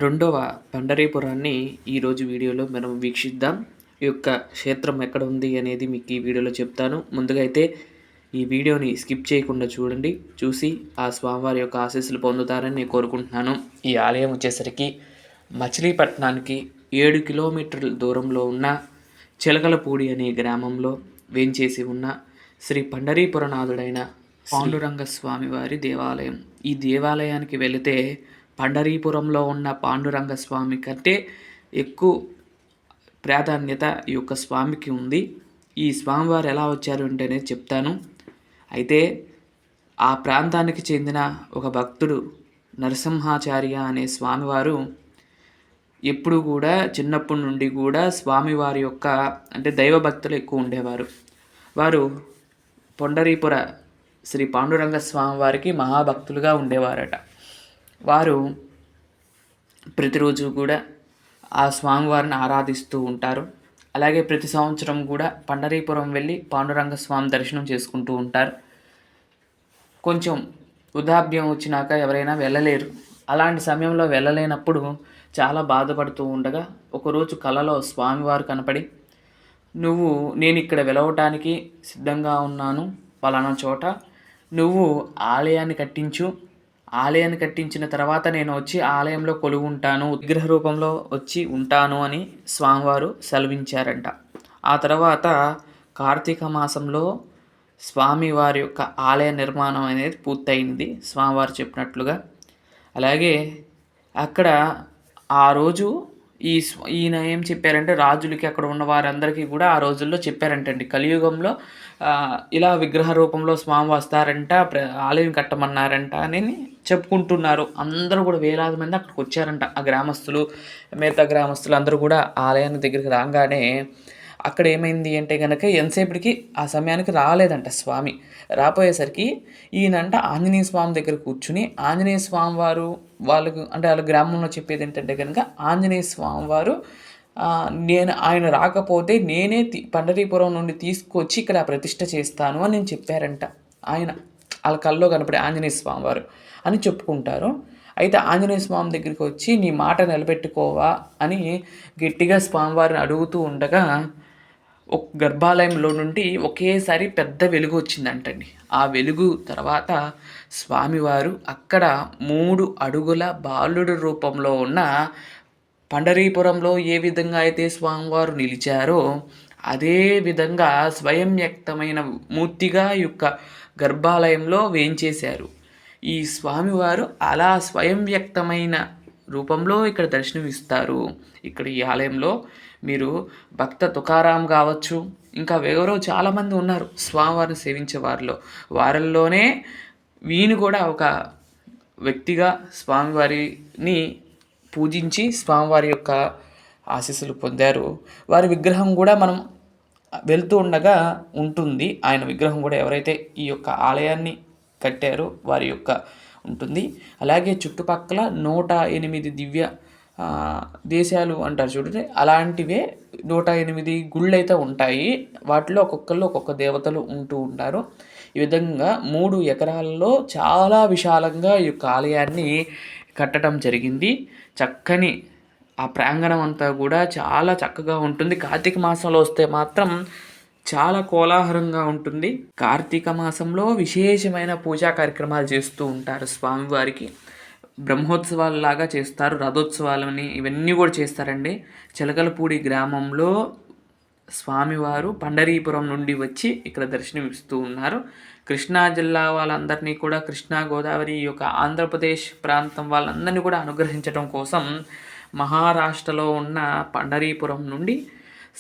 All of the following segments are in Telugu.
రెండవ పండరీపురాన్ని ఈరోజు వీడియోలో మనం వీక్షిద్దాం. ఈ యొక్క క్షేత్రం ఎక్కడ ఉంది అనేది మీకు ఈ వీడియోలో చెప్తాను. ముందుగా అయితే ఈ వీడియోని స్కిప్ చేయకుండా చూడండి. చూసి ఆ స్వామివారి యొక్క ఆశీస్సులు పొందుతారని నేను కోరుకుంటున్నాను. ఈ ఆలయం వచ్చేసరికి మచిలీపట్నానికి 7 కిలోమీటర్ల దూరంలో ఉన్న చిలకలపూడి అనే గ్రామంలో వేంచేసి ఉన్న శ్రీ పండరీపురనాథుడైన పాండురంగ స్వామివారి దేవాలయం. ఈ దేవాలయానికి వెళితే పండరీపురంలో ఉన్న పాండురంగ స్వామి కంటే ఎక్కువ ప్రాధాన్యత ఈ యొక్క స్వామికి ఉంది. ఈ స్వామివారు ఎలా వచ్చారు అంటేనే చెప్తాను. అయితే ఆ ప్రాంతానికి చెందిన ఒక భక్తుడు నరసింహాచార్య అనే స్వామివారు ఎప్పుడు కూడా చిన్నప్పటి నుండి కూడా స్వామివారి యొక్క అంటే దైవభక్తులు ఎక్కువ ఉండేవారు. వారు పండరీపుర శ్రీ పాండురంగ స్వామివారికి మహాభక్తులుగా ఉండేవారట. వారు ప్రతిరోజు కూడా ఆ స్వామివారిని ఆరాధిస్తూ ఉంటారు. అలాగే ప్రతి సంవత్సరం కూడా పండరీపురం వెళ్ళి పాండురంగ స్వామి దర్శనం చేసుకుంటూ ఉంటారు. కొంచెం వృద్ధాప్యం వచ్చినాక ఎవరైనా వెళ్ళలేరు. అలాంటి సమయంలో వెళ్ళలేనప్పుడు చాలా బాధపడుతూ ఉండగా ఒకరోజు కలలో స్వామివారు కనపడి, నేను ఇక్కడ వెలవటానికి సిద్ధంగా ఉన్నాను, పలానా చోట నువ్వు ఆలయాన్ని కట్టించు, ఆలయాన్ని కట్టించిన తర్వాత నేను వచ్చి ఆలయంలో కొలువు ఉంటాను, విగ్రహ రూపంలో వచ్చి ఉంటాను అని స్వామివారు సెలవించారంట. ఆ తర్వాత కార్తీక మాసంలో స్వామివారి యొక్క ఆలయ నిర్మాణం అనేది పూర్తయింది స్వామివారు చెప్పినట్లుగా. అలాగే అక్కడ ఆ రోజు ఈయన ఏం చెప్పారంటే రాజులకి అక్కడ ఉన్న వారందరికీ కూడా ఆ రోజుల్లో చెప్పారంటండి, కలియుగంలో ఇలా విగ్రహ రూపంలో స్వామి వస్తారంట, ఆలయం కట్టమన్నారంట అని చెప్పుకుంటున్నారు. అందరూ కూడా వేలాది మంది అక్కడికి వచ్చారంట. ఆ గ్రామస్తులు, మిగతా గ్రామస్తులు అందరూ కూడా ఆలయాన్ని దగ్గరికి రాగానే అక్కడ ఏమైంది అంటే కనుక ఎంతసేపటికి ఆ సమయానికి రాలేదంట స్వామి. రాపోయేసరికి ఈయనంట ఆంజనేయ స్వామి దగ్గర కూర్చుని ఆంజనేయ స్వామి వారు వాళ్ళకు అంటే వాళ్ళ గ్రామంలో చెప్పేది ఏంటంటే కనుక ఆంజనేయ స్వామి వారు ఆయన రాకపోతే నేనే పండరీపురం నుండి తీసుకొచ్చి ఇక్కడ ప్రతిష్ఠ చేస్తాను అని నేను చెప్పారంట. ఆయన వాళ్ళ కల్లో కనపడే ఆంజనేయ స్వామి వారు అని చెప్పుకుంటారు. అయితే ఆంజనేయ స్వామి దగ్గరికి వచ్చి నీ మాట నిలబెట్టుకోవా అని గట్టిగా స్వామివారిని అడుగుతూ ఉండగా ఒక గర్భాలయంలో నుండి ఒకేసారి పెద్ద వెలుగు వచ్చిందంటండి. ఆ వెలుగు తర్వాత స్వామివారు అక్కడ 3 అడుగుల బాలుడు రూపంలో ఉన్న పండరీపురంలో ఏ విధంగా అయితే స్వామివారు నిలిచారో అదే విధంగా స్వయం వ్యక్తమైన మూర్తిగా యొక్క గర్భాలయంలో వేంచేశారు. ఈ స్వామివారు అలా స్వయం వ్యక్తమైన రూపంలో ఇక్కడ దర్శనమిస్తారు. ఇక్కడ ఈ ఆలయంలో మీరు భక్త తుకారాం కావచ్చు, ఇంకా ఎవరో చాలామంది ఉన్నారు స్వామివారిని సేవించే వారిల్లోనే వీని కూడా ఒక వ్యక్తిగా స్వామివారిని పూజించి స్వామివారి యొక్క ఆశీస్సులు పొందారు. వారి విగ్రహం కూడా మనం వెళ్తూ ఉండగా ఉంటుంది. ఆయన విగ్రహం కూడా ఎవరైతే ఈ యొక్క ఆలయాన్ని కట్టారో వారి యొక్క ఉంటుంది. అలాగే చుట్టుపక్కల 108 దివ్య దేశాలు అంటారు చూడండి, అలాంటివే 108 గుళ్ళు అయితే ఉంటాయి. వాటిలో ఒక్కొక్కళ్ళు ఒక్కొక్క దేవతలు ఉంటూ ఉంటారు. ఈ విధంగా 3 ఎకరాల్లో చాలా విశాలంగా ఈ యొక్క ఆలయాన్ని కట్టడం జరిగింది. చక్కని ఆ ప్రాంగణం అంతా కూడా చాలా చక్కగా ఉంటుంది. కార్తీక మాసంలో వస్తే మాత్రం చాలా కోలాహలంగా ఉంటుంది. కార్తీక మాసంలో విశేషమైన పూజా కార్యక్రమాలు చేస్తూ ఉంటారు స్వామివారికి. బ్రహ్మోత్సవాలలాగా చేస్తారు, రథోత్సవాలని ఇవన్నీ కూడా చేస్తారండి. చిలకలపూడి గ్రామంలో స్వామివారు పండరీపురం నుండి వచ్చి ఇక్కడ దర్శనమిస్తూ ఉన్నారు. కృష్ణా జిల్లా వాళ్ళందరినీ కూడా, కృష్ణా గోదావరి ఈ యొక్క ఆంధ్రప్రదేశ్ ప్రాంతం వాళ్ళందరినీ కూడా అనుగ్రహించడం కోసం మహారాష్ట్రలో ఉన్న పండరీపురం నుండి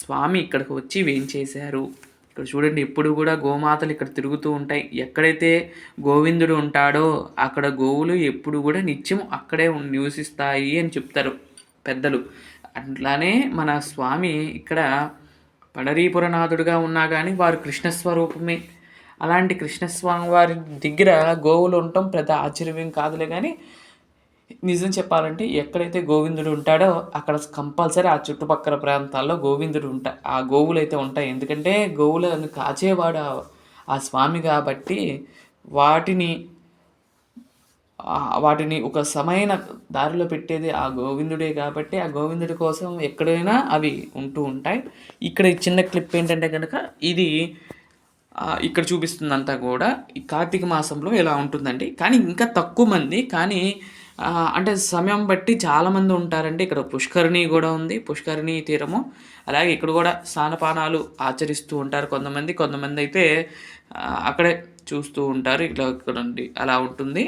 స్వామి ఇక్కడికి వచ్చి వేంచేశారు. ఇక్కడ చూడండి, ఎప్పుడు కూడా గోమాతలు ఇక్కడ తిరుగుతూ ఉంటాయి. ఎక్కడైతే గోవిందుడు ఉంటాడో అక్కడ గోవులు ఎప్పుడు కూడా నిత్యం అక్కడే నివసిస్తాయి అని చెప్తారు పెద్దలు. అట్లానే మన స్వామి ఇక్కడ పండరీపురనాథుడుగా ఉన్నా కానీ వారు కృష్ణస్వరూపమే. అలాంటి కృష్ణస్వామి వారి దగ్గర గోవులు ఉండటం పెద్ద ఆశ్చర్యం కాదులే. కానీ నిజం చెప్పాలంటే ఎక్కడైతే గోవిందుడు ఉంటాడో అక్కడ కంపల్సరీ ఆ చుట్టుపక్కల ప్రాంతాల్లో గోవిందుడు ఆ గోవులు అయితే ఉంటాయి. ఎందుకంటే గోవులను కాచేవాడు ఆ స్వామి కాబట్టి వాటిని వాటిని ఒక సమైన దారిలో పెట్టేది ఆ గోవిందుడే కాబట్టి, ఆ గోవిందుడి కోసం ఎక్కడైనా అవి ఉంటూ ఉంటాయి. ఇక్కడ ఈ చిన్న క్లిప్ ఏంటంటే గనక ఇది ఇక్కడ చూపిస్తుందంతా కూడా ఈ కార్తీక మాసంలో ఇలా ఉంటుందండి. కానీ ఇంకా తక్కువ మంది కానీ అంటే సమయం బట్టి చాలామంది ఉంటారండి. ఇక్కడ పుష్కరిణి కూడా ఉంది. పుష్కరిణి తీరము. అలాగే ఇక్కడ కూడా స్నానపానాలు ఆచరిస్తూ ఉంటారు కొంతమంది. కొంతమంది అయితే అక్కడే చూస్తూ ఉంటారు. ఇట్లా చూడండి అలా ఉంటుంది.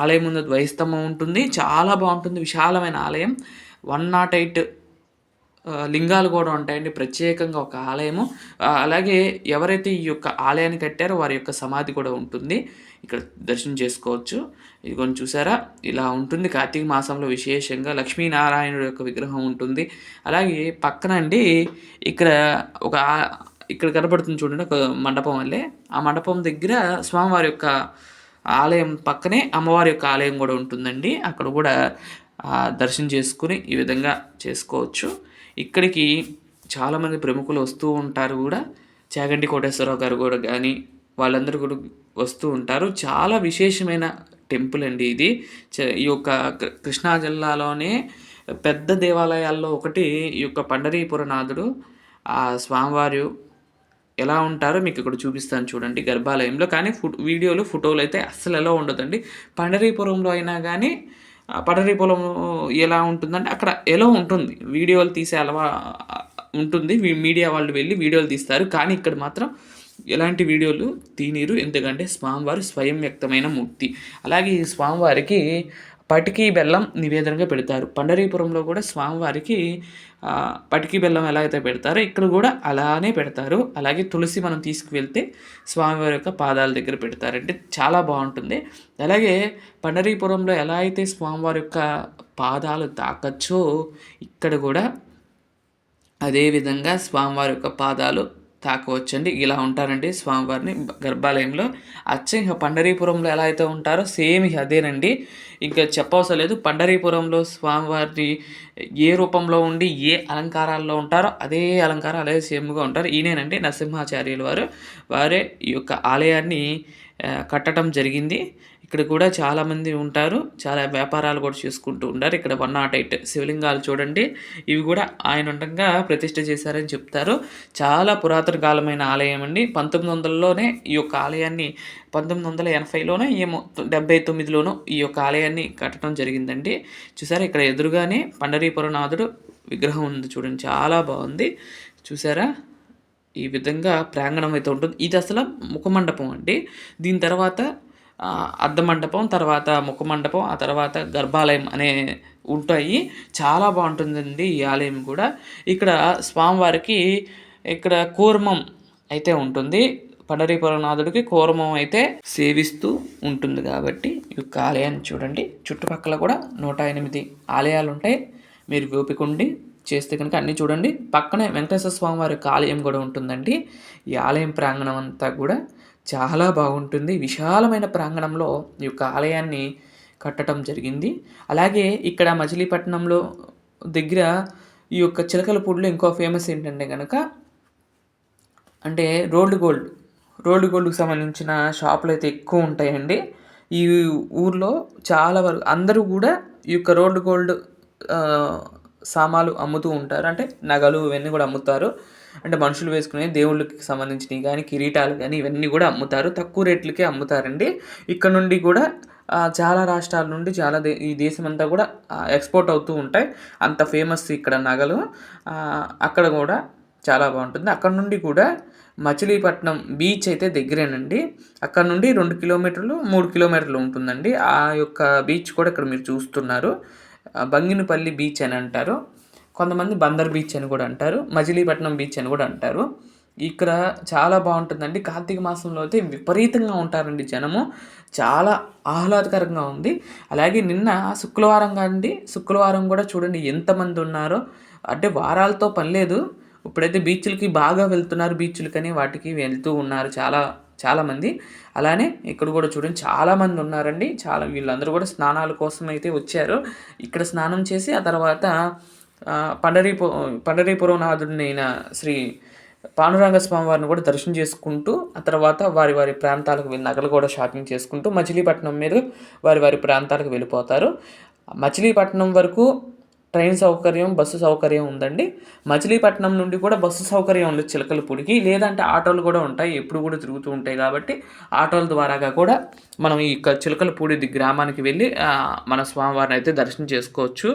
ఆలయం ముందు ధ్వజస్తంభం ఉంటుంది. చాలా బాగుంటుంది. విశాలమైన ఆలయం. 108 లింగాలు కూడా ఉంటాయండి. ప్రత్యేకంగా ఒక ఆలయము. అలాగే ఎవరైతే ఈ యొక్క ఆలయాన్ని కట్టారో వారి యొక్క సమాధి కూడా ఉంటుంది. ఇక్కడ దర్శనం చేసుకోవచ్చు. ఇదిగోని చూసారా ఇలా ఉంటుంది. కార్తీక మాసంలో విశేషంగా లక్ష్మీనారాయణుడి యొక్క విగ్రహం ఉంటుంది. అలాగే పక్కన అండి ఇక్కడ ఒక ఇక్కడ కనపడుతుంది చూడండి ఒక మండపం వల్లే. ఆ మండపం దగ్గర స్వామివారి యొక్క ఆలయం పక్కనే అమ్మవారి యొక్క ఆలయం కూడా ఉంటుందండి. అక్కడ కూడా దర్శనం చేసుకుని ఈ విధంగా చేసుకోవచ్చు. ఇక్కడికి చాలామంది ప్రముఖులు వస్తూ ఉంటారు కూడా. చాగంటి కోటేశ్వరరావు గారు కూడా కానీ వాళ్ళందరూ కూడా వస్తూ ఉంటారు. చాలా విశేషమైన టెంపుల్ అండి ఇది. ఈ యొక్క కృష్ణా జిల్లాలోనే పెద్ద దేవాలయాల్లో ఒకటి ఈ యొక్క పండరీపురనాథుడు. ఆ స్వామివారు ఎలా ఉంటారో మీకు ఇక్కడ చూపిస్తాను చూడండి గర్భాలయంలో. కానీ వీడియోలు ఫోటోలు అయితే అస్సలు ఎలా ఉండదండి. పండరీపురంలో అయినా కానీ పండరీపురం ఎలా ఉంటుందంటే అక్కడ ఎలా ఉంటుంది, వీడియోలు తీసే అలవా ఉంటుంది. మీడియా వాళ్ళు వెళ్ళి వీడియోలు తీస్తారు. కానీ ఇక్కడ మాత్రం ఎలాంటి వీడియోలు తీనీరు. ఎందుకంటే స్వామివారు స్వయం వ్యక్తమైన మూర్తి. అలాగే ఈ స్వామివారికి పటికీ బెల్లం నివేదనగా పెడతారు. పండరీపురంలో కూడా స్వామివారికి పటికీ బెల్లం ఎలా అయితే పెడతారో ఇక్కడ కూడా అలానే పెడతారు. అలాగే తులసి మనం తీసుకువెళ్తే స్వామివారి యొక్క పాదాల దగ్గర పెడతారంటే చాలా బాగుంటుంది. అలాగే పండరీపురంలో ఎలా అయితే స్వామివారి యొక్క పాదాలు తాకచ్చో ఇక్కడ కూడా అదేవిధంగా స్వామివారి యొక్క పాదాలు తాకవచ్చండి. ఇలా ఉంటారండి స్వామివారిని గర్భాలయంలో. అచ్చంగా పండరీపురంలో ఎలా అయితే ఉంటారో సేమ్ అదేనండి. ఇంకా చెప్పవసరం లేదు. పండరీపురంలో స్వామివారి ఏ రూపంలో ఉండి ఏ అలంకారాల్లో ఉంటారో అదే అలంకారం అదే సేమ్గా ఉంటారు. ఈయనేనండి నరసింహాచార్యుల వారే ఈ యొక్క ఆలయాన్ని కట్టడం జరిగింది. ఇక్కడ కూడా చాలామంది ఉంటారు. చాలా వ్యాపారాలు కూడా చేసుకుంటూ ఉంటారు. ఇక్కడ 108 శివలింగాలు చూడండి. ఇవి కూడా ఆయన ఉండగా ప్రతిష్ఠ చేశారని చెప్తారు. చాలా పురాతన కాలమైన ఆలయం అండి. 1900లోనే ఈ యొక్క ఆలయాన్ని 1980లోనో ఏమో 79లోనో ఈ యొక్క ఆలయాన్ని కట్టడం జరిగిందండి. చూసారా ఇక్కడ ఎదురుగానే పండరీపురనాథుడు విగ్రహం ఉంది చూడండి. చాలా బాగుంది. చూసారా ఈ విధంగా ప్రాంగణం అయితే ఉంటుంది. ఇది అసలు ముఖమండపం అండి. దీని తర్వాత అర్ధమండపం, తర్వాత ముఖమండపం, ఆ తర్వాత గర్భాలయం అనే ఉంటాయి. చాలా బాగుంటుందండి ఈ ఆలయం కూడా. ఇక్కడ స్వామివారికి ఇక్కడ కూర్మం అయితే ఉంటుంది. పండరీపురనాథుడికి కూర్మం అయితే సేవిస్తూ ఉంటుంది కాబట్టి ఈ యొక్క ఆలయాన్ని చూడండి. చుట్టుపక్కల కూడా 108 ఆలయాలు ఉంటాయి. మీరు ఓపికండి చేస్తే కనుక అన్నీ చూడండి. పక్కనే వెంకటేశ్వర స్వామి వారి యొక్క ఆలయం కూడా ఉంటుందండి. ఈ ఆలయం ప్రాంగణం అంతా కూడా చాలా బాగుంటుంది. విశాలమైన ప్రాంగణంలో ఈ యొక్క ఆలయాన్ని కట్టడం జరిగింది. అలాగే ఇక్కడ మచిలీపట్నంలో దగ్గర ఈ యొక్క చిలకలపూడిలో ఇంకో ఫేమస్ ఏంటంటే కనుక అంటే రోల్డ్ గోల్డ్కి సంబంధించిన షాపులు అయితే ఎక్కువ ఉంటాయండి. ఈ ఊర్లో చాలా వరకు అందరూ కూడా ఈ యొక్క రోల్డ్ గోల్డ్ సామాన్లు అమ్ముతూ ఉంటారు. అంటే నగలు ఇవన్నీ కూడా అమ్ముతారు. అంటే మనుషులు వేసుకునే దేవుళ్ళకి సంబంధించినవి కానీ కిరీటాలు కానీ ఇవన్నీ కూడా అమ్ముతారు. తక్కువ రేట్లకే అమ్ముతారండి. ఇక్కడ నుండి కూడా చాలా రాష్ట్రాల నుండి ఈ దేశం అంతా కూడా ఎక్స్పోర్ట్ అవుతూ ఉంటాయి. అంత ఫేమస్ ఇక్కడ నగలు. అక్కడ కూడా చాలా బాగుంటుంది. అక్కడ నుండి కూడా మచిలీపట్నం బీచ్ అయితే దగ్గరేనండి. అక్కడ నుండి 2 కిలోమీటర్లు 3 కిలోమీటర్లు ఉంటుందండి. ఆ యొక్క బీచ్ కూడా ఇక్కడ మీరు చూస్తున్నారు. బంగినపల్లి బీచ్ అని అంటారు. కొంతమంది బందర్ బీచ్ అని కూడా అంటారు. మచిలీపట్నం బీచ్ అని కూడా అంటారు. ఇక్కడ చాలా బాగుంటుందండి. కార్తీక మాసంలో అయితే విపరీతంగా ఉంటారండి జనము. చాలా ఆహ్లాదకరంగా ఉంది. అలాగే నిన్న శుక్రవారం కాదండి. శుక్రవారం కూడా చూడండి ఎంతమంది ఉన్నారో. అంటే వారాలతో పని లేదు. ఇప్పుడైతే బీచ్లకి బాగా వెళ్తున్నారు. బీచ్లకని వాటికి వెళ్తూ ఉన్నారు చాలామంది. అలానే ఇక్కడ కూడా చూడండి చాలామంది ఉన్నారండి. వీళ్ళందరూ కూడా స్నానాల కోసం అయితే వచ్చారు. ఇక్కడ స్నానం చేసి ఆ తర్వాత పండరీపురం నాథుడినైన శ్రీ పాండురంగ స్వామి వారిని కూడా దర్శనం చేసుకుంటూ ఆ తర్వాత వారి వారి ప్రాంతాలకు వెళ్ళి నగలు కూడా షాపింగ్ చేసుకుంటూ మచిలీపట్నం మీద వారి వారి ప్రాంతాలకు వెళ్ళిపోతారు. మచిలీపట్నం వరకు ట్రైన్ సౌకర్యం, బస్సు సౌకర్యం ఉందండి. మచిలీపట్నం నుండి కూడా బస్సు సౌకర్యం ఉంది చిలకలపూడికి, లేదంటే ఆటోలు కూడా ఉంటాయి, ఎప్పుడు కూడా తిరుగుతూ ఉంటాయి కాబట్టి ఆటోల ద్వారాగా కూడా మనం ఈ చిలకలపూడి గ్రామానికి వెళ్ళి మన స్వామివారిని అయితే దర్శనం చేసుకోవచ్చు.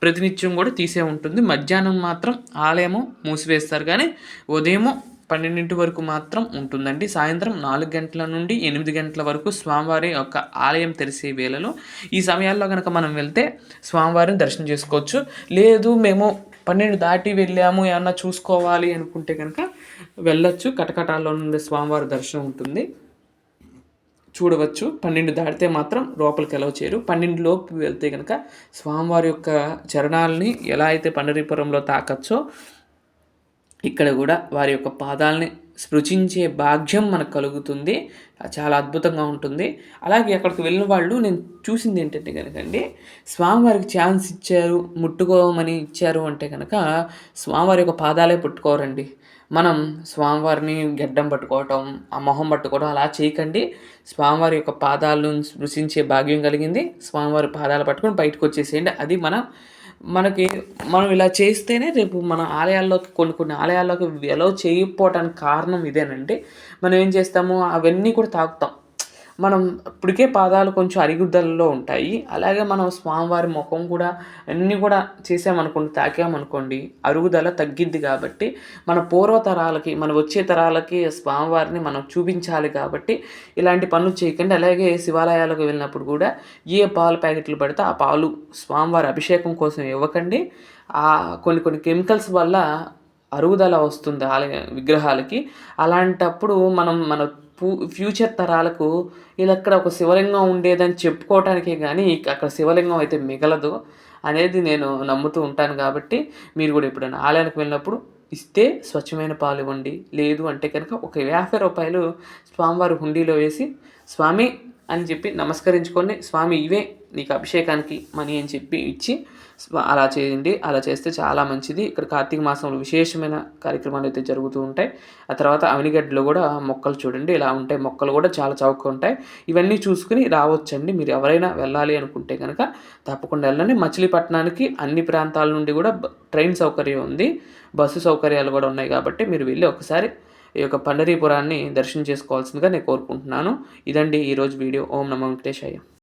ప్రతినిత్యం కూడా తీసే ఉంటుంది. మధ్యాహ్నం మాత్రం ఆలయము మూసివేస్తారు, కానీ ఉదయం 12 వరకు మాత్రం ఉంటుందండి. సాయంత్రం 4 గంటల నుండి 8 గంటల వరకు స్వామివారి యొక్క ఆలయం తెరిసే వేళలో ఈ సమయాల్లో కనుక మనం వెళ్తే స్వామివారిని దర్శనం చేసుకోవచ్చు. లేదు మేము 12 దాటి వెళ్ళాము ఏమన్నా చూసుకోవాలి అనుకుంటే కనుక వెళ్ళొచ్చు. కటకటాల్లో నుండి స్వామివారి దర్శనం ఉంటుంది, చూడవచ్చు. 12 దాటితే మాత్రం లోపలికి ఎలా చేయరు. 12 లోపు వెళ్తే కనుక స్వామివారి యొక్క చరణాలని ఎలా అయితే పండరీపురంలో తాకచ్చో ఇక్కడ కూడా వారి యొక్క పాదాలని స్పృశించే భాగ్యం మనకు కలుగుతుంది. చాలా అద్భుతంగా ఉంటుంది. అలాగే అక్కడికి వెళ్ళిన వాళ్ళు నేను చూసింది ఏంటంటే కనుకండి, స్వామివారికి ఛాన్స్ ఇచ్చారు, ముట్టుకోమని ఇచ్చారు అంటే కనుక స్వామివారి యొక్క పాదాలే పుట్టుకోరండి. మనం స్వామివారిని గెడ్డం పట్టుకోవటం, ఆ మొహం పట్టుకోవడం అలా చేయకండి. స్వామివారి యొక్క పాదాలను స్పృశించే భాగ్యం కలిగింది, స్వామివారి పాదాలు పట్టుకొని బయటకు వచ్చేసేయండి. అది మనం ఇలా చేస్తేనే రేపు మన ఆలయాల్లోకి కొన్ని ఆలయాల్లోకి ఎలో చేయకపోవడానికి కారణం ఇదేనండి. మనం ఏం చేస్తాము, అవన్నీ కూడా తాకుతాం. మనం ఇప్పటికే పాదాలు కొంచెం అరిగుద్దలలో ఉంటాయి. అలాగే మనం స్వామివారి ముఖం కూడా అన్నీ కూడా చేసామనుకోండి, తాకామనుకోండి, అరుగుదల తగ్గిద్ది. కాబట్టి మన పూర్వతరాలకి, మన వచ్చే తరాలకి స్వామివారిని మనం చూపించాలి. కాబట్టి ఇలాంటి పనులు చేయకండి. అలాగే శివాలయాలకు వెళ్ళినప్పుడు కూడా ఏ పాలు ప్యాకెట్లు పడితే ఆ పాలు స్వామివారి అభిషేకం కోసం ఇవ్వకండి. కొన్ని కెమికల్స్ వల్ల అరుగుదల వస్తుంది ఆలయ విగ్రహాలకి. అలాంటప్పుడు మన ఫ్యూచర్ తరాలకు ఇలా అక్కడ ఒక శివలింగం ఉండేదని చెప్పుకోవటానికే కానీ అక్కడ శివలింగం అయితే మిగలదు అనేది నేను నమ్ముతూ ఉంటాను. కాబట్టి మీరు కూడా ఎప్పుడైనా ఆలయానికి వెళ్ళినప్పుడు ఇస్తే స్వచ్ఛమైన పాలు ఇవ్వండి. లేదు అంటే కనుక ఒక 50 రూపాయలు స్వామివారి హుండీలో వేసి స్వామి అని చెప్పి నమస్కరించుకొని, స్వామి ఇవే నీకు అభిషేకానికి మనీ అని చెప్పి ఇచ్చి అలా చేయండి. అలా చేస్తే చాలా మంచిది. ఇక్కడ కార్తీక మాసంలో విశేషమైన కార్యక్రమాలు అయితే జరుగుతూ ఉంటాయి. ఆ తర్వాత అవనిగడ్డలో కూడా మొక్కలు చూడండి ఇలా ఉంటాయి. మొక్కలు కూడా చాలా చౌకగా ఉంటాయి. ఇవన్నీ చూసుకుని రావచ్చండి. మీరు ఎవరైనా వెళ్ళాలి అనుకుంటే కనుక తప్పకుండా వెళ్ళండి. మచిలీపట్నానికి అన్ని ప్రాంతాల నుండి కూడా ట్రైన్ సౌకర్యం ఉంది, బస్సు సౌకర్యాలు కూడా ఉన్నాయి. కాబట్టి మీరు వెళ్ళి ఒకసారి ఈ యొక్క పండరీపురాన్ని దర్శనం చేసుకోవాల్సిందిగా నేను కోరుకుంటున్నాను. ఇదండి ఈరోజు వీడియో. ఓం నమో వెంకటేశాయ.